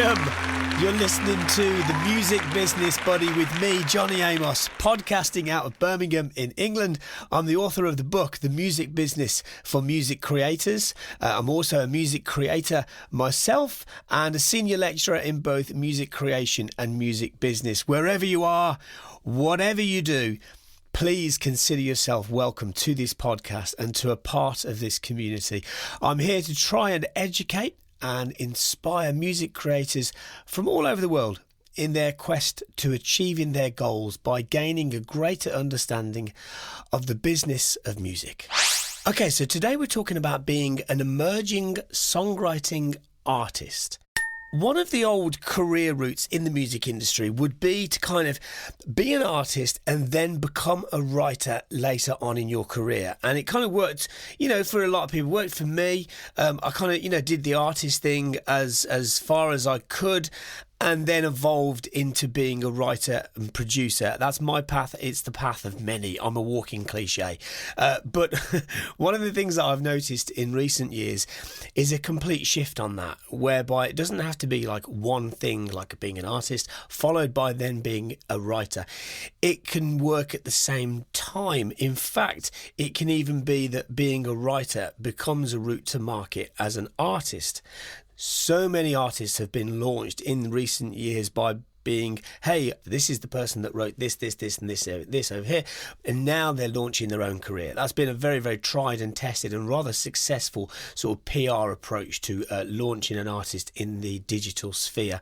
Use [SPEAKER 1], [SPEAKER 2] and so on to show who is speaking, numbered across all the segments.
[SPEAKER 1] Welcome. You're listening to The Music Business Buddy with me, Jonny Amos, podcasting out of Birmingham in England. I'm the author of the book, The Music Business for Music Creators. I'm also a music creator myself and a senior lecturer in both music creation and music business. Wherever you are, whatever you do, please consider yourself welcome to this podcast and to a part of this community. I'm here to try and educate and inspire music creators from all over the world in their quest to achieving their goals by gaining a greater understanding of the business of music. Okay, so today we're talking about being an emerging songwriting artist. One of the old career routes in the music industry would be to kind of be an artist and then become a writer later on in your career. And it kind of worked, for a lot of people. It worked for me. I kind of, did the artist thing as far as I could, and then evolved into being a writer and producer. That's my path. It's the path of many. I'm a walking cliche. But one of the things that I've noticed in recent years is a complete shift on that, whereby it doesn't have to be like one thing, like being an artist, followed by then being a writer. It can work at the same time. In fact, it can even be that being a writer becomes a route to market as an artist. So many artists have been launched in recent years by being, hey, this is the person that wrote this, and this over here. And now they're launching their own career. That's been a very, very tried and tested and rather successful sort of PR approach to launching an artist in the digital sphere.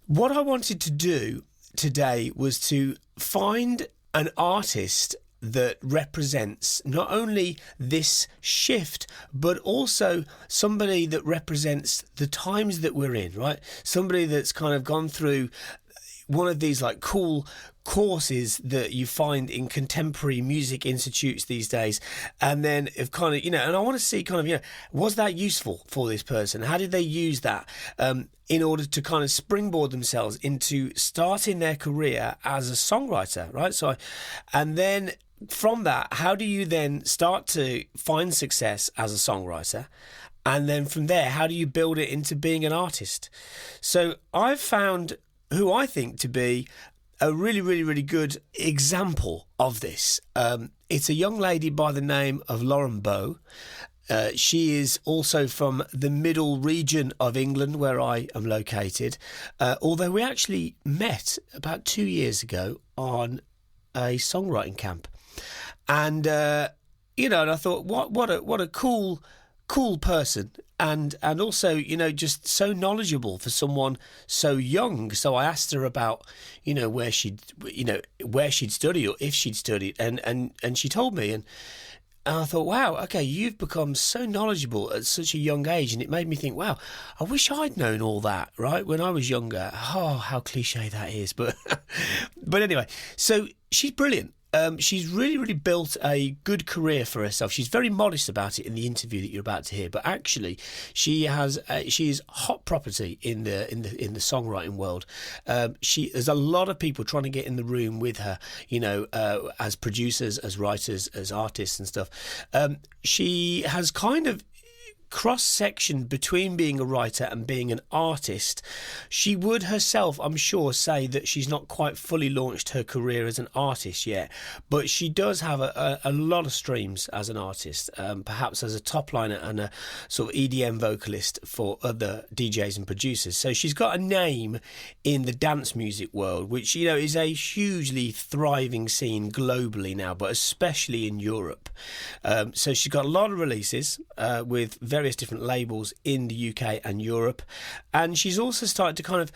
[SPEAKER 1] What I wanted to do today was to find an artist that represents not only this shift, but also somebody that represents the times that we're in, right? Somebody that's kind of gone through one of these like cool courses that you find in contemporary music institutes these days, and then if kind of, and I want to see kind of, was that useful for this person? How did they use that in order to kind of springboard themselves into starting their career as a songwriter, right? And then from that, how do you then start to find success as a songwriter? And then from there, how do you build it into being an artist? So I've found who I think to be a really, really, really good example of this. It's a young lady by the name of Lauren Bough. She is also from the middle region of England, where I am located, although we actually met about 2 years ago on a songwriting camp. And, and I thought, what a cool person. And also, just so knowledgeable for someone so young. So I asked her about, where she'd studied or if she'd studied. And she told me, and I thought, wow, okay, you've become so knowledgeable at such a young age. And it made me think, wow, I wish I'd known all that, right, when I was younger. Oh, how cliche that is. But anyway, so she's brilliant. She's really, really built a good career for herself. She's very modest about it in the interview that you're about to hear, but actually, she is hot property in the songwriting world. There's a lot of people trying to get in the room with her, as producers, as writers, as artists and stuff. She has kind of cross-section between being a writer and being an artist. She would herself, I'm sure, say that she's not quite fully launched her career as an artist yet, but she does have a lot of streams as an artist, perhaps as a top liner and a sort of EDM vocalist for other DJs and producers. So she's got a name in the dance music world, which, is a hugely thriving scene globally now, but especially in Europe. So she's got a lot of releases with various different labels in the UK and Europe, and she's also started to kind of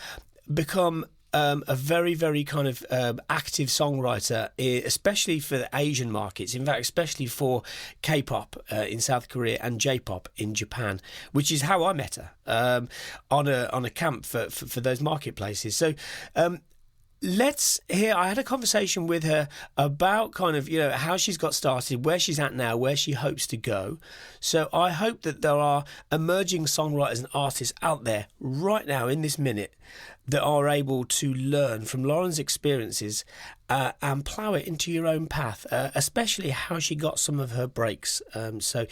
[SPEAKER 1] become a very, very kind of active songwriter, especially for the Asian markets. In fact, especially for K-pop in South Korea and J-pop in Japan, which is how I met her on a camp for those marketplaces. So I had a conversation with her about kind of, how she's got started, where she's at now, where she hopes to go. So I hope that there are emerging songwriters and artists out there right now in this minute that are able to learn from Lauren's experiences and plough it into your own path, especially how she got some of her breaks. So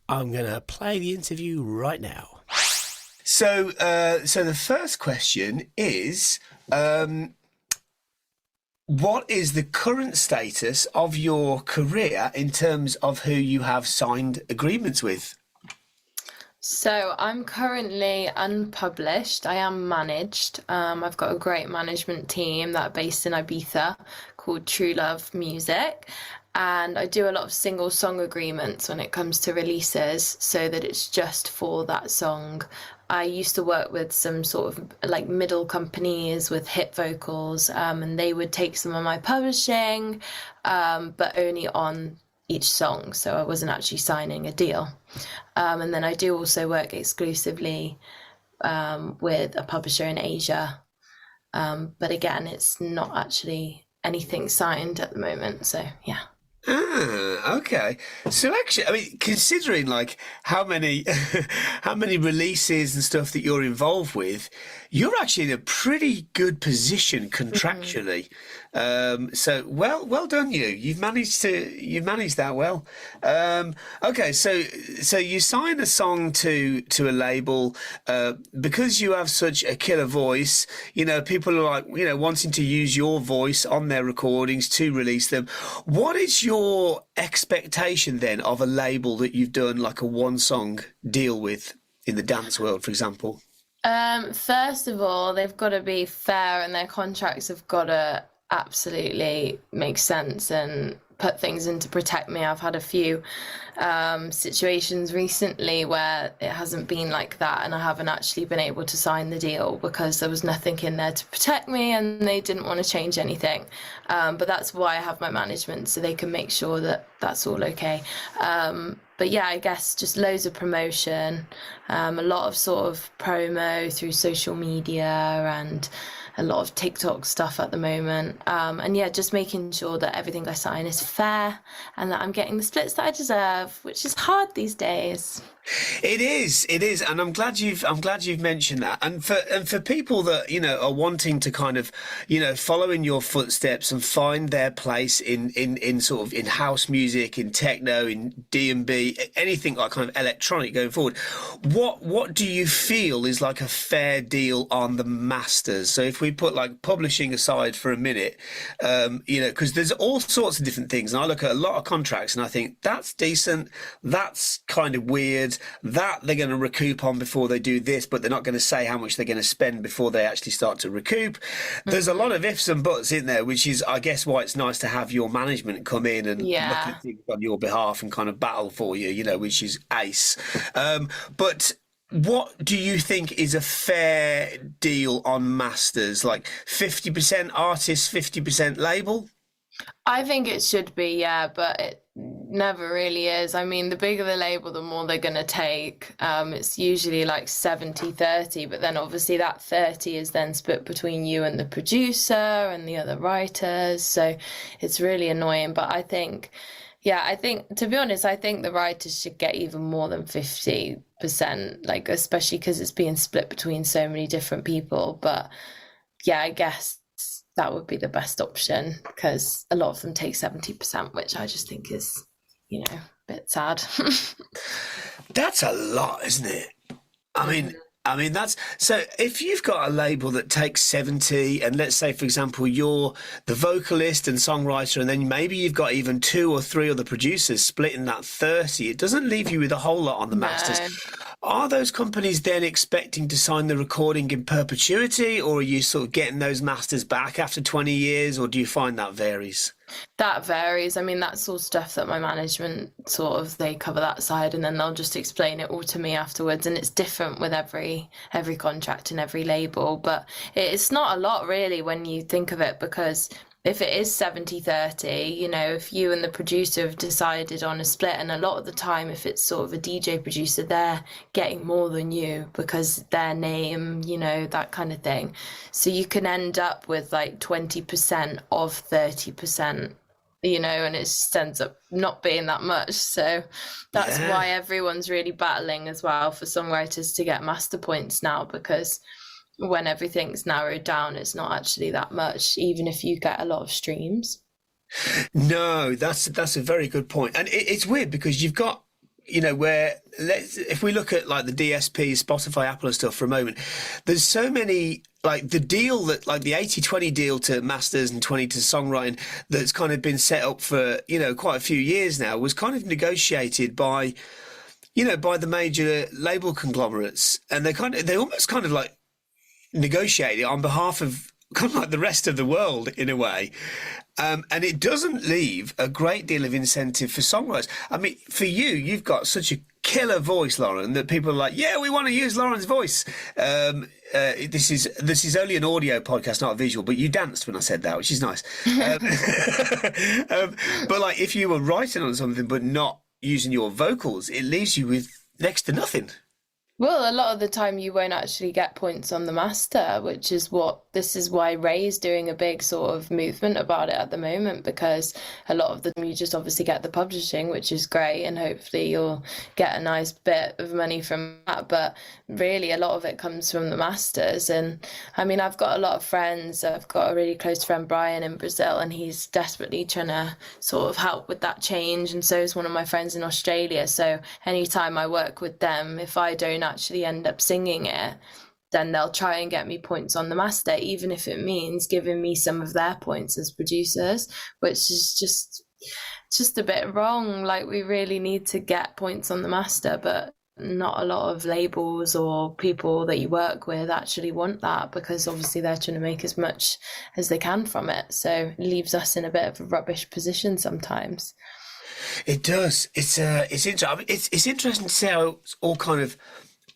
[SPEAKER 1] I'm going to play the interview right now. So the first question is, what is the current status of your career in terms of who you have signed agreements with?
[SPEAKER 2] So I'm currently unpublished. I am managed. I've got a great management team that are based in Ibiza called True Love Music. And I do a lot of single song agreements when it comes to releases so that it's just for that song. I used to work with some sort of like middle companies with hit vocals, and they would take some of my publishing, but only on each song. So I wasn't actually signing a deal. And then I do also work exclusively with a publisher in Asia. But again, it's not actually anything signed at the moment. So yeah.
[SPEAKER 1] Ah, okay. So actually, I mean, considering like how many how many releases and stuff that you're involved with, you're actually in a pretty good position contractually. So well done you. You've managed that well. Okay, so you sign a song to a label because you have such a killer voice. You know, people are like wanting to use your voice on their recordings to release them. What is your expectation then of a label that you've done like a one song deal with in the dance world, for example?
[SPEAKER 2] First of all, they've got to be fair and their contracts have got to absolutely make sense and put things in to protect me. I've had a few situations recently where it hasn't been like that and I haven't actually been able to sign the deal because there was nothing in there to protect me and they didn't want to change anything. But that's why I have my management, so they can make sure that that's all okay. But yeah, I guess just loads of promotion, a lot of sort of promo through social media and a lot of TikTok stuff at the moment. And yeah, just making sure that everything I sign is fair and that I'm getting the splits that I deserve, which is hard these days.
[SPEAKER 1] It is, and I'm glad you've mentioned that. And for people that are wanting to kind of follow in your footsteps and find their place in sort of in house music, in techno, in D&B, anything like kind of electronic going forward. What do you feel is like a fair deal on the masters? So if we put like publishing aside for a minute, because there's all sorts of different things, and I look at a lot of contracts and I think that's decent, that's kind of weird. That they're going to recoup on before they do this, but they're not going to say how much they're going to spend before they actually start to recoup. There's a lot of ifs and buts in there, which is, I guess, why it's nice to have your management come in and look at things on your behalf and kind of battle for you, which is ace. But what do you think is a fair deal on masters? Like 50% artist, 50% label?
[SPEAKER 2] I think it should be, yeah, but it never really is. I mean, the bigger the label, the more they're going to take. It's usually like 70-30, but then obviously that 30 is then split between you and the producer and the other writers. So it's really annoying. But I think, to be honest, I think the writers should get even more than 50%, like, especially because it's being split between so many different people. But yeah, I guess that would be the best option because a lot of them take 70%, which I just think is, a bit sad.
[SPEAKER 1] That's a lot, isn't it? I mean that's so if you've got a label that takes 70 and let's say for example you're the vocalist and songwriter and then maybe you've got even two or three other producers splitting that 30, it doesn't leave you with a whole lot on the masters. Are those companies then expecting to sign the recording in perpetuity, or are you sort of getting those masters back after 20 years, or do you find that varies?
[SPEAKER 2] That varies. I mean, that's all stuff that my management they cover that side and then they'll just explain it all to me afterwards. And it's different with every contract and every label, but it's not a lot really when you think of it, because if it is 70-30, if you and the producer have decided on a split, and a lot of the time, if it's sort of a DJ producer, they're getting more than you because their name, that kind of thing. So you can end up with like 20% of 30%, and it just ends up not being that much. So that's why everyone's really battling as well for songwriters to get master points now, because when everything's narrowed down, it's not actually that much, even if you get a lot of streams.
[SPEAKER 1] No, that's a very good point. And it's weird because you've got where if we look at like the DSP, Spotify, Apple and stuff for a moment, there's so many, like the deal that, like the 80-20 deal to masters and 20 to songwriting that's kind of been set up for, quite a few years now, was kind of negotiated by the major label conglomerates. And they almost kind of like negotiate it on behalf of kind of like the rest of the world in a way. And it doesn't leave a great deal of incentive for songwriters. I mean, for you've got such a killer voice, Lauren, that people are like, yeah, we want to use Lauren's voice. This is only an audio podcast, not a visual, but you danced when I said that, which is nice. But like, if you were writing on something but not using your vocals, it leaves you with next to nothing.
[SPEAKER 2] Well, a lot of the time you won't actually get points on the master, which is this is why Ray's doing a big sort of movement about it at the moment, because a lot of them you just obviously get the publishing, which is great, and hopefully you'll get a nice bit of money from that. But really a lot of it comes from the masters. And I mean, I've got a lot of friends. I've got a really close friend, Brian, in Brazil, and he's desperately trying to sort of help with that change. And so is one of my friends in Australia. So anytime I work with them, if I don't actually end up singing it, then they'll try and get me points on the master, even if it means giving me some of their points as producers, which is just a bit wrong. Like, we really need to get points on the master, but not a lot of labels or people that you work with actually want that, because obviously they're trying to make as much as they can from it. So it leaves us in a bit of a rubbish position sometimes.
[SPEAKER 1] It does. It's interesting. I mean, it's interesting to see how it's all kind of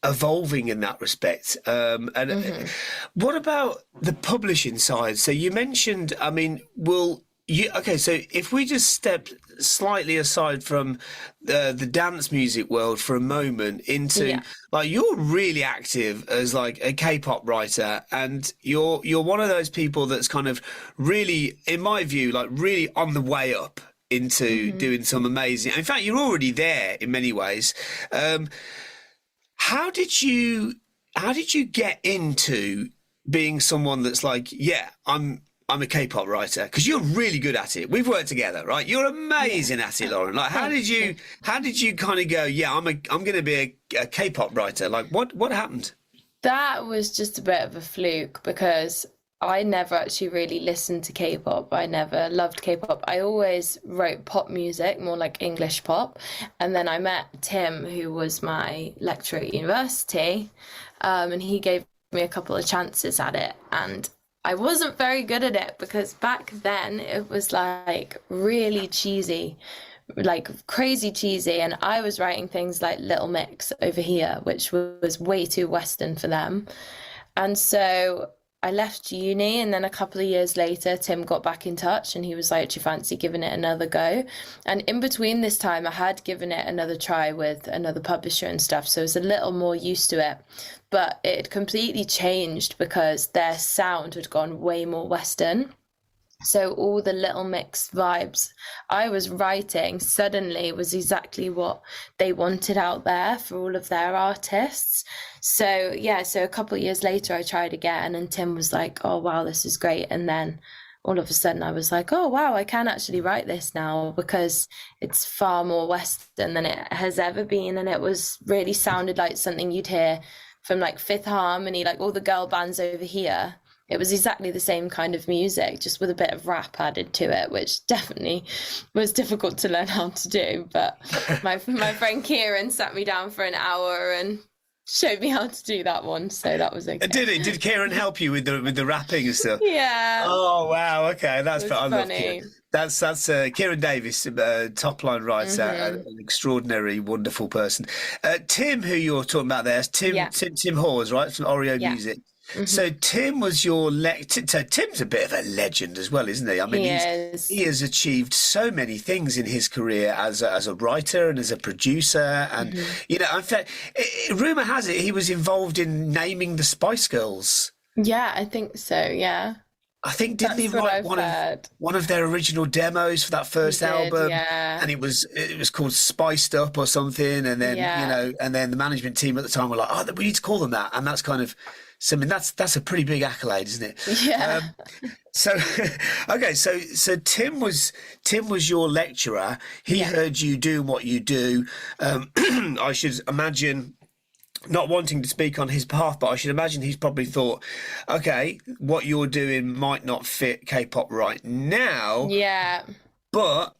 [SPEAKER 1] evolving in that respect. What about the publishing side? So you mentioned, I mean, so if we just step slightly aside from the dance music world for a moment into like, you're really active as like a K-pop writer, and you're one of those people that's kind of really, in my view, like really on the way up into doing some amazing, in fact you're already there in many ways. How did you get into being someone that's like, yeah, I'm a K-pop writer? Because you're really good at it. We've worked together, right? You're amazing at it, Lauren. Like, how did you kind of go, yeah, I'm going to be a K-pop writer? Like, what happened?
[SPEAKER 2] That was just a bit of a fluke, because I never actually really listened to K-pop. I never loved K-pop. I always wrote pop music, more like English pop. And then I met Tim, who was my lecturer at university, and he gave me a couple of chances at it. And I wasn't very good at it, because back then it was like really cheesy, like crazy cheesy. And I was writing things like Little Mix over here, which was way too Western for them. And so I left uni, and then a couple of years later, Tim got back in touch and he was like, do you fancy giving it another go? And in between this time, I had given it another try with another publisher and stuff. So I was a little more used to it, but it had completely changed because their sound had gone way more Western. So all the Little Mix vibes I was writing suddenly was exactly what they wanted out there for all of their artists. So yeah, so a couple of years later I tried again, and Tim was like, oh wow, this is great. And then all of a sudden I was like, oh wow, I can actually write this now, because it's far more Western than it has ever been. And it was really sounded like something you'd hear from like Fifth Harmony, like all the girl bands over here. It was exactly the same kind of music, just with a bit of rap added to it, which definitely was difficult to learn how to do. But my friend Kieran sat me down for an hour and showed me how to do that one, so that was okay.
[SPEAKER 1] Did Kieran help you with the rapping and stuff?
[SPEAKER 2] Yeah.
[SPEAKER 1] Oh wow, okay, that's
[SPEAKER 2] funny.
[SPEAKER 1] I love Kieran. That's Kieran Davis, top line writer, an extraordinary, wonderful person. Tim, who you're talking about there, Tim Hawes, right, from Oreo Music. So Tim was your so Tim's a bit of a legend as well, isn't he? I mean, he has achieved so many things in his career as a writer and as a producer, and in fact, rumor has it he was involved in naming the Spice Girls.
[SPEAKER 2] Yeah, I think so. Yeah.
[SPEAKER 1] I think didn't he write one of their original demos for that first album?
[SPEAKER 2] Yeah.
[SPEAKER 1] And it was called Spiced Up or something, and then and then the management team at the time were like, oh, we need to call them that, and that's kind of So I mean, that's a pretty big accolade, isn't it?
[SPEAKER 2] Yeah.
[SPEAKER 1] So, okay, so Tim was your lecturer. He heard you doing what you do. I should imagine, not wanting to speak on his behalf, but I should imagine he's probably thought, okay, what you're doing might not fit K-pop right now.
[SPEAKER 2] Yeah.
[SPEAKER 1] But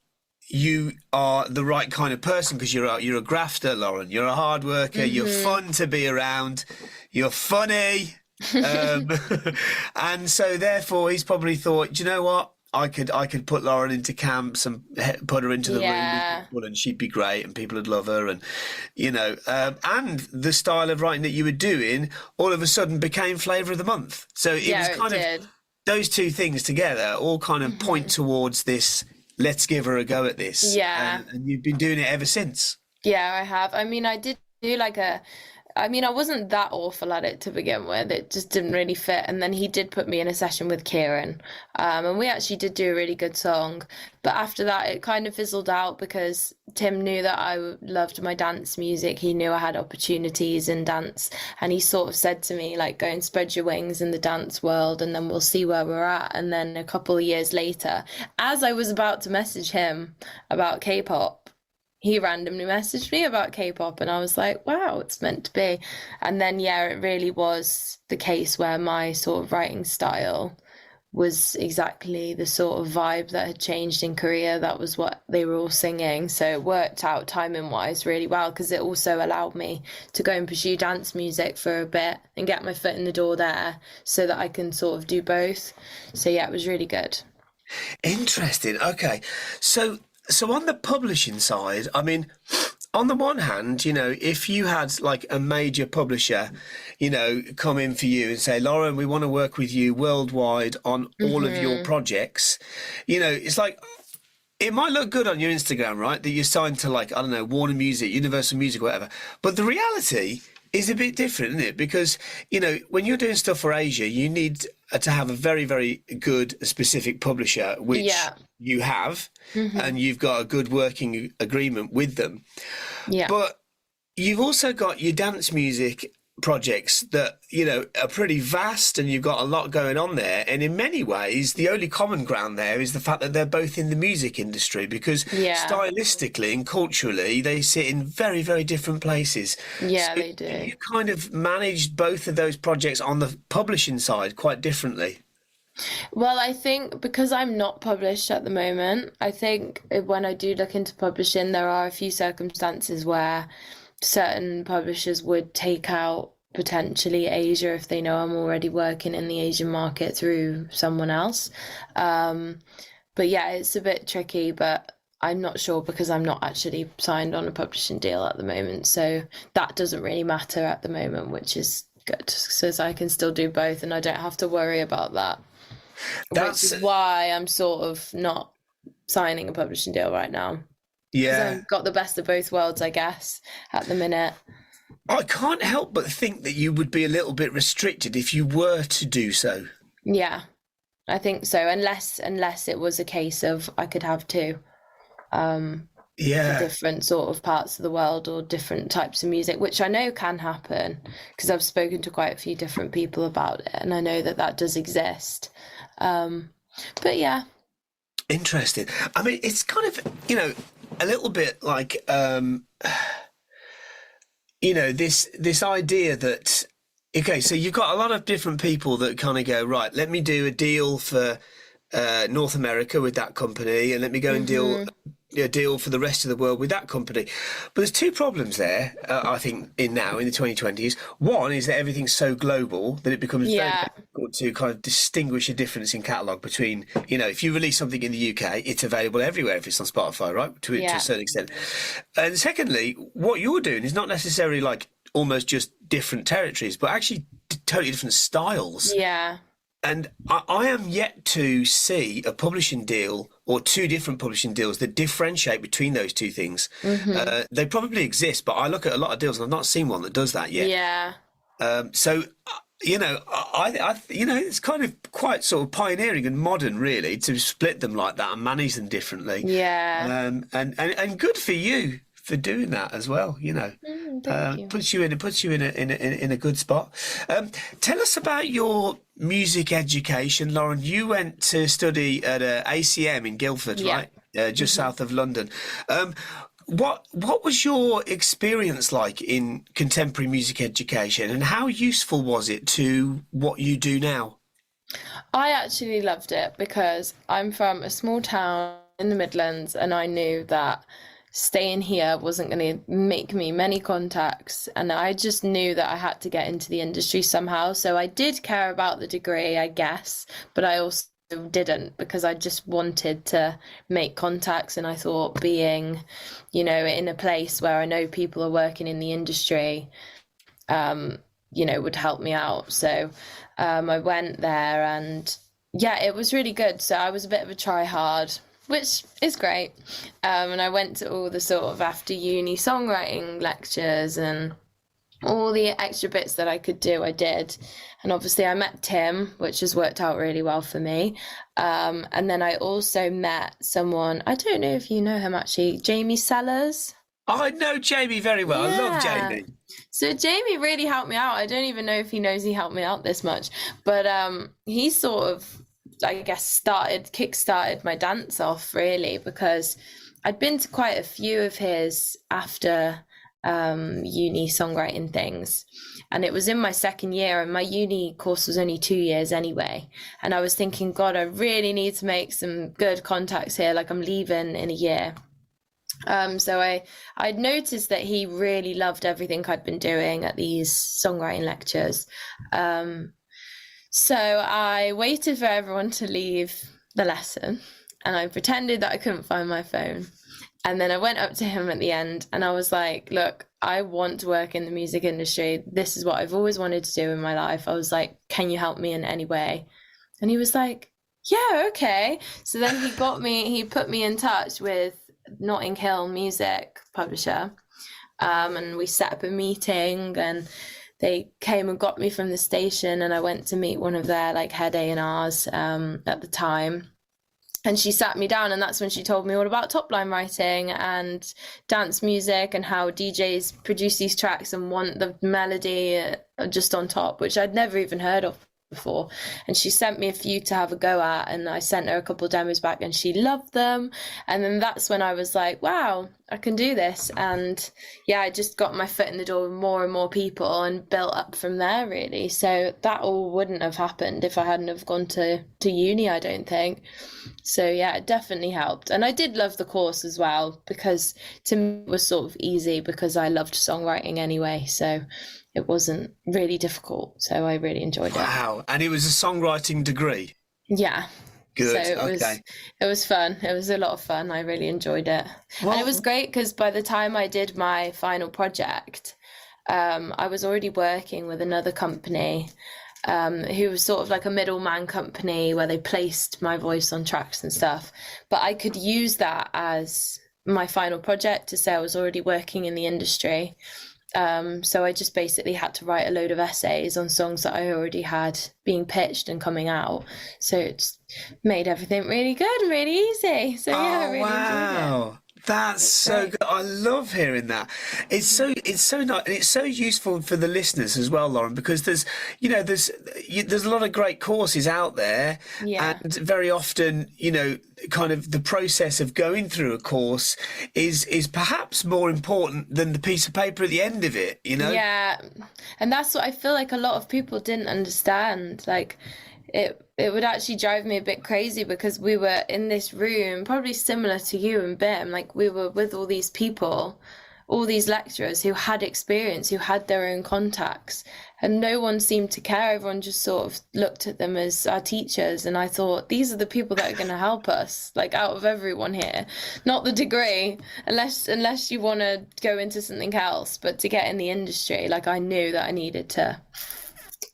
[SPEAKER 1] you are the right kind of person because you're a grafter, Lauren. You're a hard worker. Mm-hmm. You're fun to be around. You're funny. And so therefore he's probably thought, do you know what? I could put Lauren into camps and put her into the room with people and she'd be great and people would love her, and and the style of writing that you were doing all of a sudden became flavour of the month. So it was kind of those two things together all kind of point towards this, let's give her a go at this.
[SPEAKER 2] Yeah.
[SPEAKER 1] And you've been doing it ever since.
[SPEAKER 2] Yeah, I have. I mean, I did do I wasn't that awful at it to begin with. It just didn't really fit. And then he did put me in a session with Kieran. And we actually did do a really good song. But after that, it kind of fizzled out because Tim knew that I loved my dance music. He knew I had opportunities in dance. And he sort of said to me, like, go and spread your wings in the dance world and then we'll see where we're at. And then a couple of years later, as I was about to message him about K-pop, he randomly messaged me about K-pop and I was like, wow, it's meant to be. And then, it really was the case where my sort of writing style was exactly the sort of vibe that had changed in Korea. That was what they were all singing. So it worked out timing-wise really well because it also allowed me to go and pursue dance music for a bit and get my foot in the door there so that I can sort of do both. So, it was really good.
[SPEAKER 1] Interesting. Okay. So on the publishing side, I mean, on the one hand, if you had like a major publisher, come in for you and say, Lauren, we want to work with you worldwide on all of your projects, it's like, it might look good on your Instagram, right? That you're signed to like, I don't know, Warner Music, Universal Music, whatever. But the reality is a bit different, isn't it? Because, when you're doing stuff for Asia, you need to have a very, very good specific publisher, which you have, and you've got a good working agreement with them. Yeah. But you've also got your dance music projects that, are pretty vast and you've got a lot going on there. And in many ways, the only common ground there is the fact that they're both in the music industry because stylistically and culturally, they sit in very, very different places.
[SPEAKER 2] Yeah,
[SPEAKER 1] so
[SPEAKER 2] they do.
[SPEAKER 1] You kind of managed both of those projects on the publishing side quite differently.
[SPEAKER 2] Well, I think because I'm not published at the moment, I think when I do look into publishing, there are a few circumstances where certain publishers would take out potentially Asia if they know I'm already working in the Asian market through someone else. But it's a bit tricky, but I'm not sure because I'm not actually signed on a publishing deal at the moment. So that doesn't really matter at the moment, which is good. So I can still do both and I don't have to worry about that. Which is why I'm sort of not signing a publishing deal right now.
[SPEAKER 1] Yeah.
[SPEAKER 2] I've got the best of both worlds, I guess, at the minute.
[SPEAKER 1] I can't help but think that you would be a little bit restricted if you were to do so.
[SPEAKER 2] Yeah, I think so. Unless it was a case of I could have two. Different sort of parts of the world or different types of music, which I know can happen because I've spoken to quite a few different people about it and I know that does exist. But yeah.
[SPEAKER 1] Interesting. I mean, it's kind of, a little bit like, this idea that, okay, so you've got a lot of different people that kind of go, right, let me do a deal for North America with that company and let me go and deal for the rest of the world with that company. But there's two problems there, I think, in the 2020s. One is that everything's so global that it becomes very difficult to kind of distinguish a difference in catalogue between, if you release something in the UK, it's available everywhere if it's on Spotify, right? To a certain extent. And secondly, what you're doing is not necessarily like almost just different territories, but actually totally different styles.
[SPEAKER 2] Yeah.
[SPEAKER 1] And I am yet to see a publishing deal or two different publishing deals that differentiate between those two things. They probably exist, but I look at a lot of deals and I've not seen one that does that yet.
[SPEAKER 2] Yeah.
[SPEAKER 1] So, I it's kind of quite sort of pioneering and modern, really, to split them like that and manage them differently.
[SPEAKER 2] Yeah.
[SPEAKER 1] And good for you for doing that as well.
[SPEAKER 2] Thank you.
[SPEAKER 1] Puts you in a good spot. Tell us about your music education, Lauren. You went to study at ACM in Guildford, right? Just south of London. What was your experience like in contemporary music education, and how useful was it to what you do now?
[SPEAKER 2] I actually loved it because I'm from a small town in the Midlands, and I knew that staying here wasn't going to make me many contacts, and I just knew that I had to get into the industry somehow. So I did care about the degree, I guess, but I also didn't, because I just wanted to make contacts, and I thought being, in a place where I know people are working in the industry, would help me out. So I went there, and yeah, it was really good. So I was a bit of a try hard, which is great. And I went to all the sort of after uni songwriting lectures, and all the extra bits that I could do, I did. And obviously I met Tim, which has worked out really well for me. And then I also met someone, I don't know if you know him actually, Jamie Sellers.
[SPEAKER 1] I know Jamie very well.
[SPEAKER 2] Yeah.
[SPEAKER 1] I love Jamie.
[SPEAKER 2] So Jamie really helped me out. I don't even know if he knows he helped me out this much, but he sort of, I guess, kick-started my dance off, really, because I'd been to quite a few of his after uni songwriting things, and it was in my second year, and my uni course was only 2 years anyway, and I was thinking, God, I really need to make some good contacts here, like I'm leaving in a year. So I'd noticed that he really loved everything I'd been doing at these songwriting lectures. So I waited for everyone to leave the lesson, and I pretended that I couldn't find my phone. And then I went up to him at the end, and I was like, look, I want to work in the music industry. This is what I've always wanted to do in my life. I was like, can you help me in any way? And he was like, yeah, okay. So then he put me in touch with Notting Hill music publisher, and we set up a meeting, and they came and got me from the station, and I went to meet one of their head A&Rs at the time, and she sat me down, and that's when she told me all about top line writing and dance music, and how DJs produce these tracks and want the melody just on top, which I'd never even heard of before. And she sent me a few to have a go at, and I sent her a couple of demos back, and she loved them. And then that's when I was like, wow, I can do this. And yeah, I just got my foot in the door with more and more people, and built up from there, really. So that all wouldn't have happened if I hadn't have gone to uni, I don't think. So yeah, it definitely helped. And I did love the course as well, because to me it was sort of easy, because I loved songwriting anyway. So it wasn't really difficult, so I really enjoyed it.
[SPEAKER 1] Wow. And it was a songwriting degree?
[SPEAKER 2] Yeah.
[SPEAKER 1] Good.
[SPEAKER 2] So it was fun. It was a lot of fun. I really enjoyed it. Well, and it was great, because by the time I did my final project, I was already working with another company who was sort of like a middleman company where they placed my voice on tracks and stuff. But I could use that as my final project to say I was already working in the industry. So I just basically had to write a load of essays on songs that I already had being pitched and coming out. So it's made everything really good and really easy. So yeah, I really enjoyed it.
[SPEAKER 1] That's so good. I love hearing that. It's so nice, and it's so useful for the listeners as well, Lauren, because there's a lot of great courses out there, and very often, kind of the process of going through a course is perhaps more important than the piece of paper at the end of it,
[SPEAKER 2] Yeah, and that's what I feel like a lot of people didn't understand. Like, it would actually drive me a bit crazy, because we were in this room, probably similar to you and Bim, like we were with all these people, all these lecturers who had experience, who had their own contacts, and no one seemed to care. Everyone just sort of looked at them as our teachers, and I thought, these are the people that are going to help us, like out of everyone here, not the degree, unless you want to go into something else, but to get in the industry, like I knew that I needed to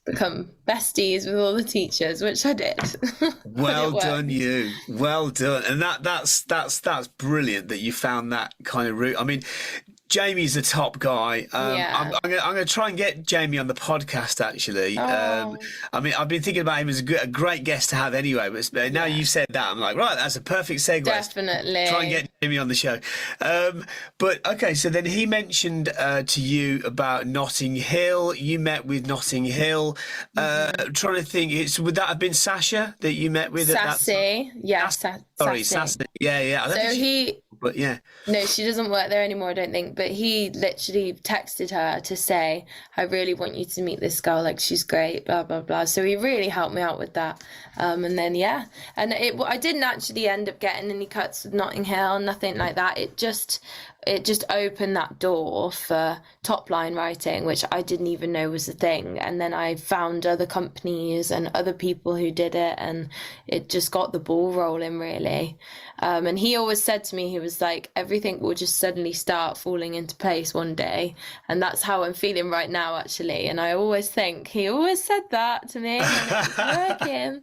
[SPEAKER 2] become besties with all the teachers, which I did.
[SPEAKER 1] Well done, you. Well done. And that's brilliant that you found that kind of route. I mean, Jamie's the top guy.
[SPEAKER 2] Yeah.
[SPEAKER 1] I'm going to try and get Jamie on the podcast, actually.
[SPEAKER 2] Oh,
[SPEAKER 1] I mean, I've been thinking about him as a great guest to have anyway, but now you've said that, I'm like, right, that's a perfect segue.
[SPEAKER 2] definitely.
[SPEAKER 1] Try and get Jamie on the show. But, okay, so then he mentioned to you about Notting Hill. You met with Notting Hill. Trying to think, would that have been Sasha that you met with?
[SPEAKER 2] Sassy. Yeah,
[SPEAKER 1] Sorry,
[SPEAKER 2] Sassy.
[SPEAKER 1] Sassy. Yeah. I don't
[SPEAKER 2] So
[SPEAKER 1] think but yeah.
[SPEAKER 2] no, she doesn't work there anymore, I don't think. But he literally texted her to say, I really want you to meet this girl. Like, she's great, blah, blah, blah. So he really helped me out with that. And then, yeah. And I didn't actually end up getting any cuts with Notting Hill, nothing like that. It just opened that door for top line writing, which I didn't even know was a thing. And then I found other companies and other people who did it, and it just got the ball rolling, really. And he always said to me, he was like, everything will just suddenly start falling into place one day. And that's how I'm feeling right now, actually. And I always think he always said that to me, and it's working.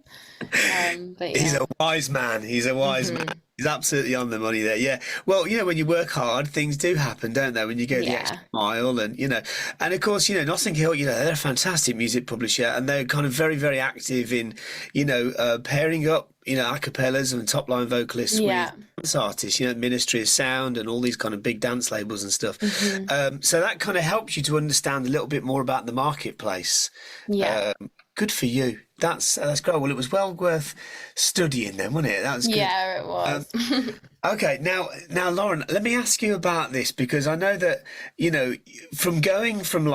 [SPEAKER 2] But yeah.
[SPEAKER 1] He's a wise man. He's a wise man. He's absolutely on the money there. Yeah. Well, when you work hard, things do happen, don't they? When you go the extra mile, and and of course, Notting Hill, they're a fantastic music publisher, and they're kind of very, very active in, pairing up, a cappellas and top line vocalists with dance artists, Ministry of Sound and all these kind of big dance labels and stuff. So that kind of helps you to understand a little bit more about the marketplace.
[SPEAKER 2] Yeah.
[SPEAKER 1] Good for you. That's great. Well, it was well worth studying then, wasn't it? That was good.
[SPEAKER 2] Yeah, it was.
[SPEAKER 1] Okay, now, Lauren, let me ask you about this, because I know that, from going from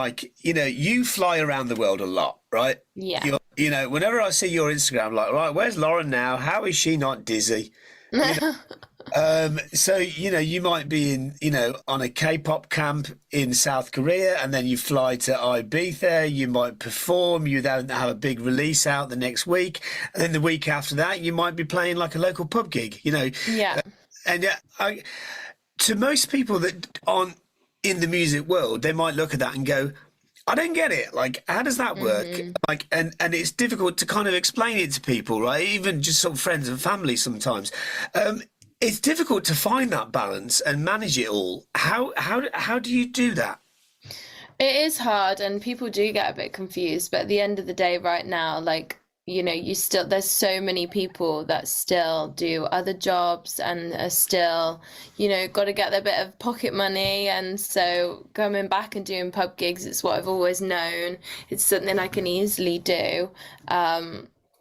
[SPEAKER 1] you fly around the world a lot, right?
[SPEAKER 2] Yeah.
[SPEAKER 1] Whenever I see your Instagram, I'm like, right, where's Lauren now? How is she not dizzy? So, you might be on a K-pop camp in South Korea, and then you fly to Ibiza, you might perform, you then have a big release out the next week, and then the week after that, you might be playing like a local pub gig,
[SPEAKER 2] Yeah.
[SPEAKER 1] And to most people that aren't in the music world, they might look at that and go, I don't get it. Like, how does that work? And it's difficult to kind of explain it to people, right? Even just sort of friends and family sometimes. It's difficult to find that balance and manage it all. How do you do that?
[SPEAKER 2] It is hard, and people do get a bit confused. But at the end of the day, right now, there's so many people that still do other jobs and are still, got to get their bit of pocket money. And so coming back and doing pub gigs, it's what I've always known. It's something I can easily do.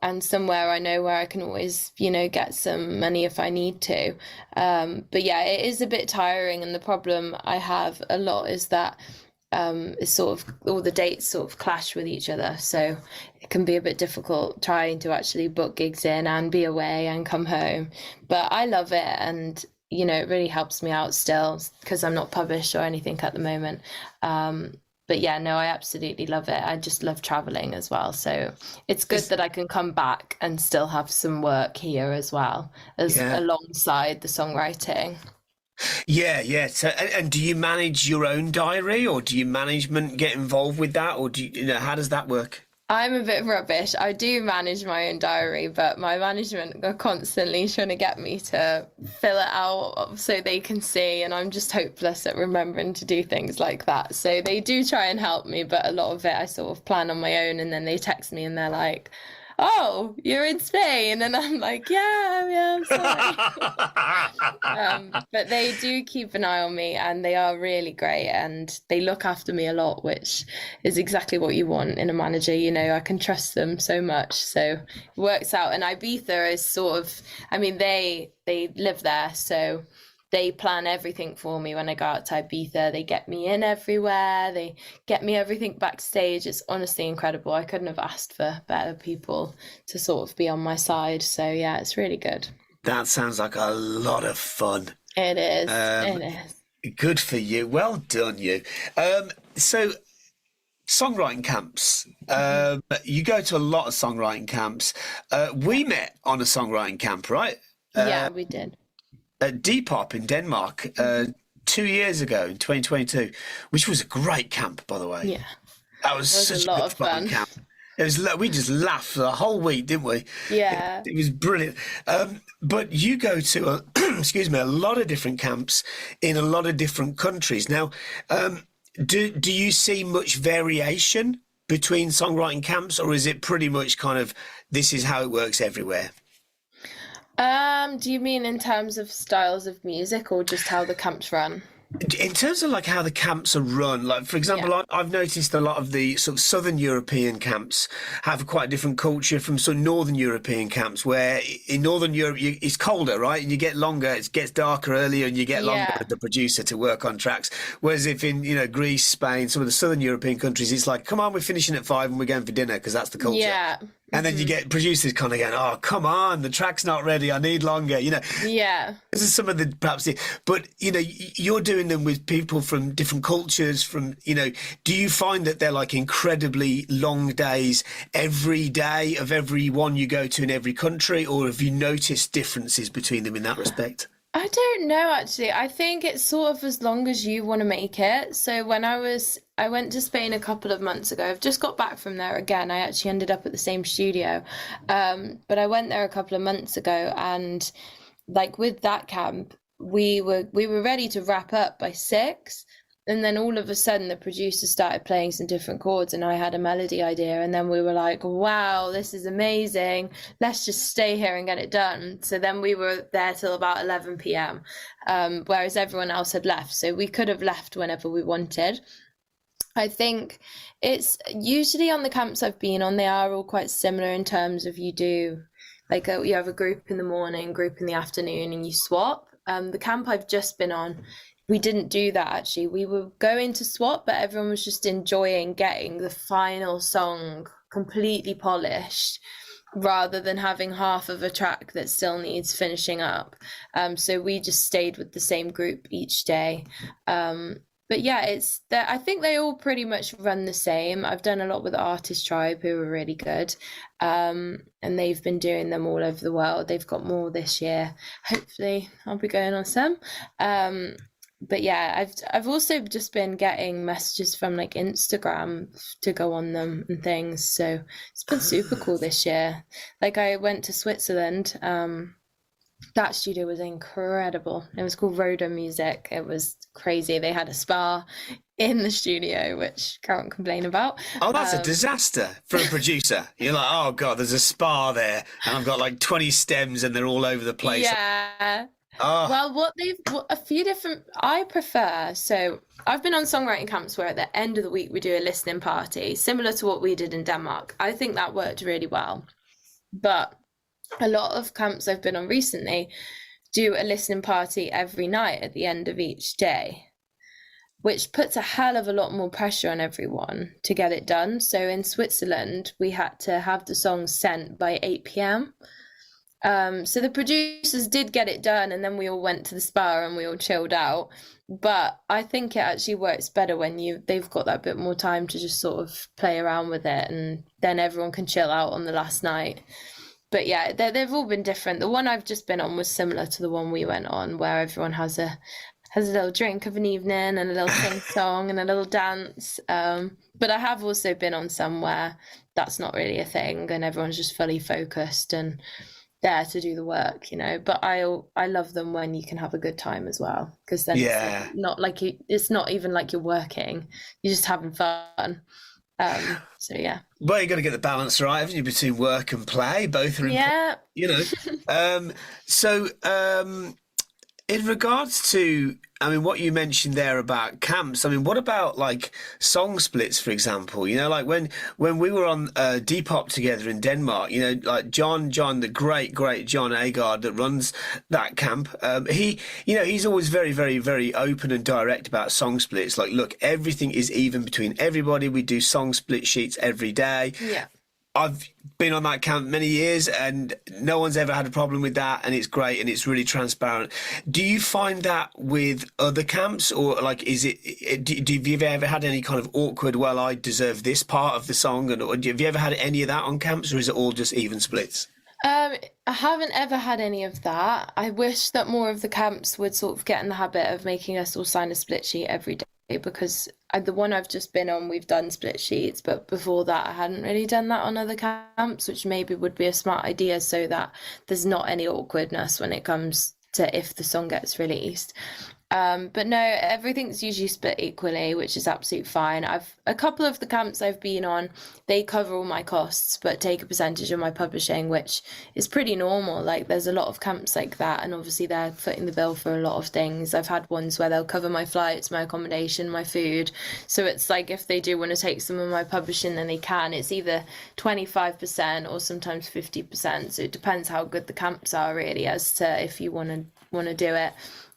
[SPEAKER 2] And somewhere I know where I can always, get some money if I need to. But yeah, it is a bit tiring. And the problem I have a lot is that it's sort of all the dates sort of clash with each other. So it can be a bit difficult trying to actually book gigs in and be away and come home. But I love it. And, it really helps me out still, because I'm not published or anything at the moment. But yeah, no, I absolutely love it. I just love traveling as well. So it's good that I can come back and still have some work here as well, as alongside the songwriting.
[SPEAKER 1] Yeah. So, and do you manage your own diary, or do your management get involved with that, or do how does that work?
[SPEAKER 2] I'm a bit rubbish. I do manage my own diary, but my management are constantly trying to get me to fill it out so they can see, and I'm just hopeless at remembering to do things like that. So they do try and help me, but a lot of it I sort of plan on my own, and then they text me and they're like, oh, you're in Spain, and I'm like, yeah, I'm sorry. But they do keep an eye on me, and they are really great, and they look after me a lot, which is exactly what you want in a manager. I can trust them so much, so it works out. And Ibiza is sort of, they live there, so they plan everything for me when I go out to Ibiza. They get me in everywhere. They get me everything backstage. It's honestly incredible. I couldn't have asked for better people to sort of be on my side. So yeah, it's really good.
[SPEAKER 1] That sounds like a lot of fun.
[SPEAKER 2] It is. It is.
[SPEAKER 1] Good for you. Well done, you. So songwriting camps. You go to a lot of songwriting camps. We met on a songwriting camp, right?
[SPEAKER 2] Yeah, we did.
[SPEAKER 1] At Depop in Denmark 2 years ago in 2022, which was a great camp, by the way.
[SPEAKER 2] Yeah,
[SPEAKER 1] that was such
[SPEAKER 2] a lot
[SPEAKER 1] good
[SPEAKER 2] of fun
[SPEAKER 1] camp. We just laughed for the whole week, didn't we?
[SPEAKER 2] Yeah.
[SPEAKER 1] It was brilliant. But you go to excuse me, a lot of different camps in a lot of different countries. Now, do you see much variation between songwriting camps, or is it pretty much kind of this is how it works everywhere?
[SPEAKER 2] Do you mean in terms of styles of music or just how the camps run?
[SPEAKER 1] In terms of like how the camps are run, like for example,
[SPEAKER 2] Yeah.
[SPEAKER 1] I've noticed a lot of the sort of Southern European camps have quite a different culture from sort of Northern European camps, where in Northern Europe it's colder, right? And you get longer, it gets darker earlier, and you get longer
[SPEAKER 2] Yeah.
[SPEAKER 1] with the producer to work on tracks. Whereas if in Greece, Spain, some of the Southern European countries, it's like, come on, we're finishing at 5 and we're going for dinner because that's the culture.
[SPEAKER 2] Yeah.
[SPEAKER 1] And then you get producers kind of going, oh, come on, the track's not ready. I need longer.
[SPEAKER 2] Yeah.
[SPEAKER 1] This is some of the perhaps, but you're doing them with people from different cultures. Do you find that they're like incredibly long days every day of every one you go to in every country, or have you noticed differences between them in that respect?
[SPEAKER 2] I don't know actually. I think it's sort of as long as you want to make it. So I went to Spain a couple of months ago. I've just got back from there again. I actually ended up at the same studio. But I went there a couple of months ago, and like with that camp, we were ready to wrap up by 6. And then all of a sudden the producer started playing some different chords and I had a melody idea, and then we were like, wow, this is amazing. Let's just stay here and get it done. So then we were there till about 11 p.m. Whereas everyone else had left. So we could have left whenever we wanted. I think it's usually on the camps I've been on, they are all quite similar in terms of you have a group in the morning, group in the afternoon, and you swap. The camp I've just been on, we didn't do that actually. We were going to swap, but everyone was just enjoying getting the final song completely polished rather than having half of a track that still needs finishing up. So we just stayed with the same group each day. But yeah, I think they all pretty much run the same. I've done a lot with Artist Tribe, who are really good. And they've been doing them all over the world. They've got more this year. Hopefully I'll be going on some. But yeah, I've also just been getting messages from like Instagram to go on them and things. So it's been super cool this year. Like I went to Switzerland. That studio was incredible. It was called Roda Music. It was crazy. They had a spa in the studio, which can't complain about.
[SPEAKER 1] Oh, that's a disaster for a producer. You're like, oh God, there's a spa there, and I've got like 20 stems, and they're all over the place.
[SPEAKER 2] Yeah.
[SPEAKER 1] Oh.
[SPEAKER 2] Well, a few different. I prefer. So I've been on songwriting camps where at the end of the week we do a listening party, similar to what we did in Denmark. I think that worked really well, but a lot of camps I've been on recently do a listening party every night at the end of each day, which puts a hell of a lot more pressure on everyone to get it done. So in Switzerland, we had to have the songs sent by 8 p.m. So the producers did get it done, and then we all went to the spa and we all chilled out. But I think it actually works better when they've got that bit more time to just sort of play around with it, and then everyone can chill out on the last night. But yeah, they've all been different. The one I've just been on was similar to the one we went on, where everyone has a little drink of an evening and a little sing song and a little dance. But I have also been on somewhere that's not really a thing, and everyone's just fully focused and there to do the work, But I love them when you can have a good time as well, because then it's not even like you're working, you're just having fun. So yeah.
[SPEAKER 1] Well, you got to get the balance right, haven't you, between work and play? Both are important, So, in regards to, what you mentioned there about camps, what about like song splits, for example? Like when we were on Depop together in Denmark, like John, the great John Agard that runs that camp, he's always very, very, very open and direct about song splits. Like, look, everything is even between everybody. We do song split sheets every day.
[SPEAKER 2] Yeah.
[SPEAKER 1] I've been on that camp many years and no one's ever had a problem with that, and it's great and it's really transparent. Do you find that with other camps, or like have you ever had any kind of awkward, well, I deserve this part of the song, and have you ever had any of that on camps, or is it all just even splits?
[SPEAKER 2] I haven't ever had any of that. I wish that more of the camps would sort of get in the habit of making us all sign a split sheet every because the one I've just been on, we've done split sheets, but before that, I hadn't really done that on other camps, which maybe would be a smart idea so that there's not any awkwardness when it comes to if the song gets released. But no, everything's usually split equally, which is absolutely fine. A couple of the camps I've been on, they cover all my costs, but take a percentage of my publishing, which is pretty normal. Like there's a lot of camps like that, and obviously they're footing the bill for a lot of things. I've had ones where they'll cover my flights, my accommodation, my food. So it's like if they do want to take some of my publishing, then they can. It's either 25% or sometimes 50%. So it depends how good the camps are really as to if you want to do it.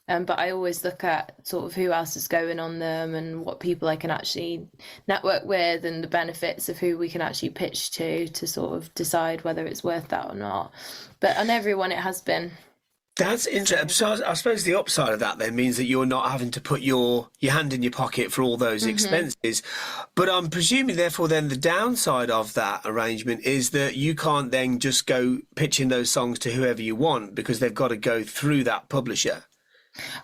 [SPEAKER 2] But I always look at sort of who else is going on them and what people I can actually network with and the benefits of who we can actually pitch to sort of decide whether it's worth that or not. But on everyone it has been.
[SPEAKER 1] That's interesting. So I suppose the upside of that then means that you're not having to put your hand in your pocket for all those expenses. But I'm presuming, therefore, then the downside of that arrangement is that you can't then just go pitching those songs to whoever you want because they've got to go through that publisher.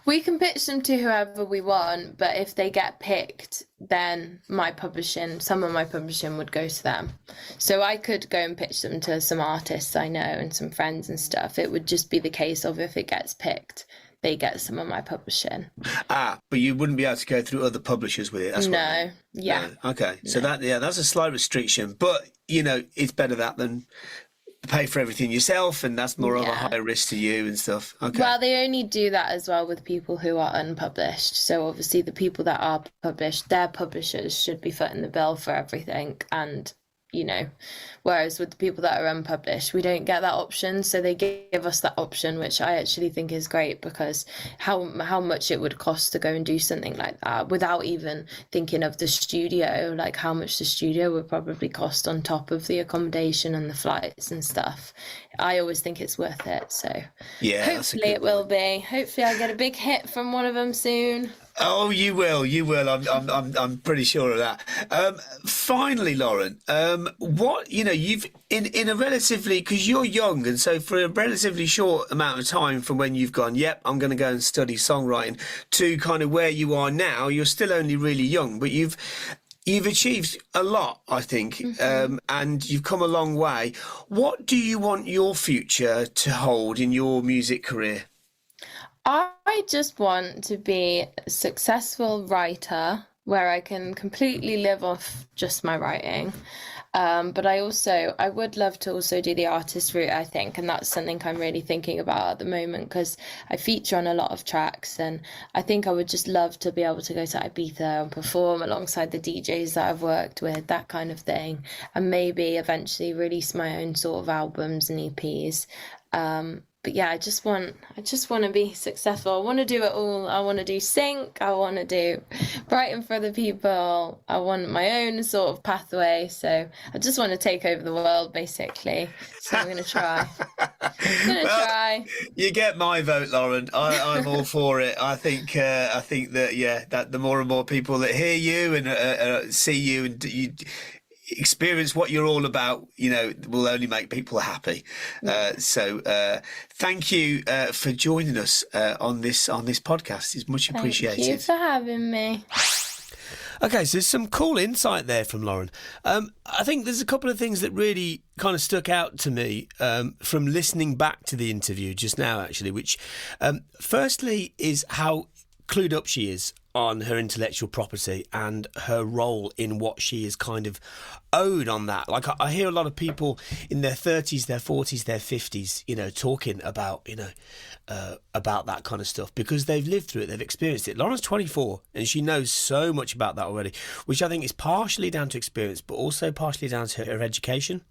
[SPEAKER 2] We can pitch them to whoever we want, but if they get picked, then some of my publishing would go to them. So I could go and pitch them to some artists I know and some friends and stuff. It would just be the case of if it gets picked, they get some of my publishing. But
[SPEAKER 1] you wouldn't be able to go through other publishers with it? That's
[SPEAKER 2] no. Yeah.
[SPEAKER 1] No. Okay. So that's a slight restriction, but it's better that than pay for everything yourself, and that's more of a higher risk to you and stuff. Okay.
[SPEAKER 2] Well, they only do that as well with people who are unpublished. So obviously the people that are published, their publishers should be footing the bill for everything. And, whereas with the people that are unpublished, we don't get that option. So they give us that option, which I actually think is great because how much it would cost to go and do something like that without even thinking of the studio, like how much the studio would probably cost on top of the accommodation and the flights and stuff. I always think it's worth it. So hopefully it will be. Hopefully I'll get a big hit from one of them soon.
[SPEAKER 1] Oh, you will. I'm pretty sure of that. Finally, Lauren, what you've in a relatively, because you're young, and so for a relatively short amount of time from when you've gone, I'm going to go and study songwriting, to kind of where you are now, you're still only really young, but you've achieved a lot, I think, and you've come a long way. What do you want your future to hold in your music career?
[SPEAKER 2] I just want to be a successful writer where I can completely live off just my writing. But I would love to also do the artist route, I think, and that's something I'm really thinking about at the moment because I feature on a lot of tracks, and I think I would just love to be able to go to Ibiza and perform alongside the DJs that I've worked with, that kind of thing, and maybe eventually release my own sort of albums and EPs. But yeah, I just want to be successful. I want to do it all. I want to do sync. I want to do writing for other people. I want my own sort of pathway. So I just want to take over the world, basically. So I'm going to try. Try.
[SPEAKER 1] You get my vote, Lauren. I'm all for it. I think that the more and more people that hear you and see you and you experience what you're all about, will only make people happy. So thank you for joining us on this podcast. It's much appreciated.
[SPEAKER 2] Thank you for having me.
[SPEAKER 1] Okay, so there's some cool insight there from Lauren. I think there's a couple of things that really kind of stuck out to me from listening back to the interview just now, actually, which firstly is how clued up she is on her intellectual property and her role in what she is kind of owed on that. Like I hear a lot of people in their 30s, their 40s, their 50s, talking about, about that kind of stuff because they've lived through it, they've experienced it. Lauren's 24 and she knows so much about that already, which I think is partially down to experience, but also partially down to her education.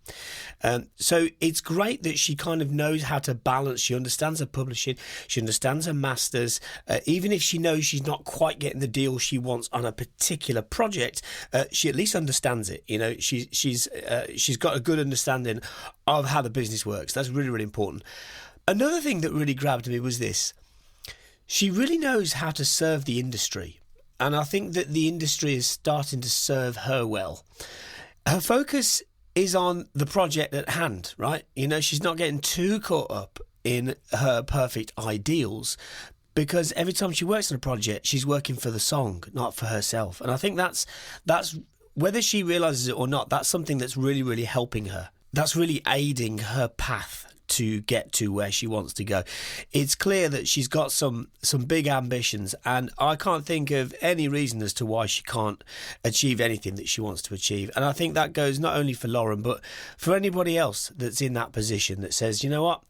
[SPEAKER 1] So it's great that she kind of knows how to balance. She understands her publishing, she understands her masters, even if she knows she's not quite getting the deal she wants on a particular project, she at least understands it. She's got a good understanding of how the business works. That's really, really important. Another thing that really grabbed me was this. She really knows how to serve the industry, and I think that the industry is starting to serve her well. Her focus is on the project at hand, right? She's not getting too caught up in her perfect ideals. because every time she works on a project, she's working for the song, not for herself. And I think that's whether she realises it or not, that's something that's really, really helping her. That's really aiding her path to get to where she wants to go. It's clear that she's got some big ambitions, and I can't think of any reason as to why she can't achieve anything that she wants to achieve. And I think that goes not only for Lauren, but for anybody else that's in that position that says, you know what,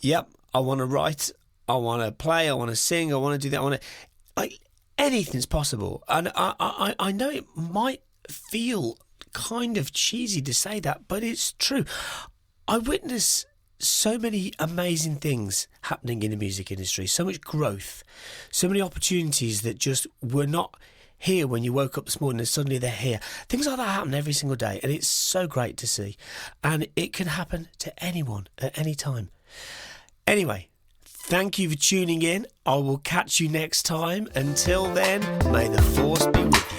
[SPEAKER 1] yep, I want to write, I want to play, I want to sing, I want to do that, I want to, like, anything's possible. And I know it might feel kind of cheesy to say that, but it's true. I witness so many amazing things happening in the music industry, so much growth, so many opportunities that just were not here when you woke up this morning and suddenly they're here. Things like that happen every single day, and it's so great to see. And it can happen to anyone at any time. Anyway, thank you for tuning in. I will catch you next time. Until then, may the force be with you.